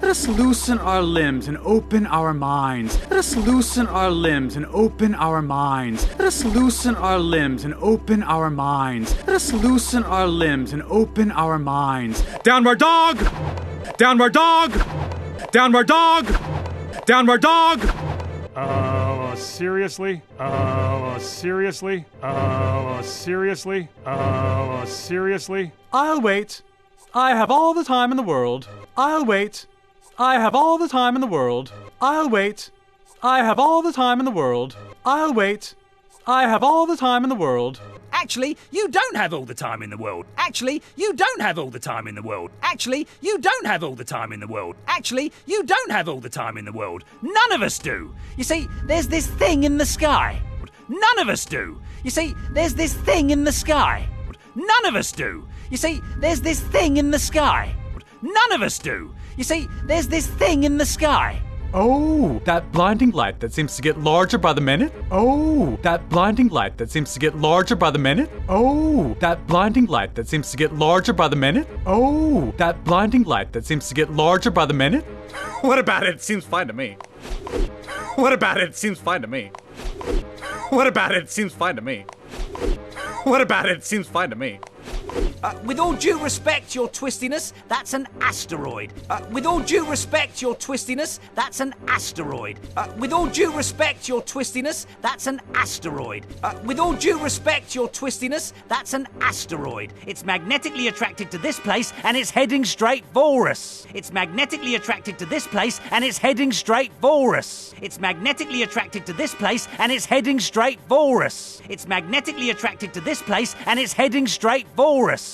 Let us loosen our limbs and open our minds. Let us loosen our limbs and open our minds. Let us loosen our limbs and open our minds. Let us loosen our limbs and open our minds. Downward dog! Downward dog! Downward dog! Downward dog! Seriously? Seriously? Seriously? Seriously? I'll wait. I have all the time in the world. I'll wait. I have all the time in the world. I'll wait. I have all the time in the world. I'll wait. I have all the time in the world. Actually, you don't have all the time in the world. Actually, you don't have all the time in the world. Actually, you don't have all the time in the world. Actually, you don't have all the time in the world. None of us do. You see, there's this thing in the sky. None of us do. You see, there's this thing in the sky. None of us do. You see, there's this thing in the sky. None of us do. You see, there's this thing in the sky. Oh, that blinding light that seems to get larger by the minute? Oh, that blinding light that seems to get larger by the minute? Oh, that blinding light that seems to get larger by the minute? Oh, that blinding light that seems to get larger by the minute? What about it? It seems fine to me. What about it? It seems fine to me. What about it? It seems fine to me. What about it? It seems fine to me. With all due respect, your twistiness, that's an asteroid. With all due respect, your twistiness, that's an asteroid. With all due respect, your twistiness, that's an asteroid. With all due respect, your twistiness, that's an asteroid. It's magnetically attracted to this place and it's heading straight for us. It's magnetically attracted to this place and it's heading straight for us. It's magnetically attracted to this place and it's heading straight for us. It's magnetically attracted to this place and it's heading straight for us.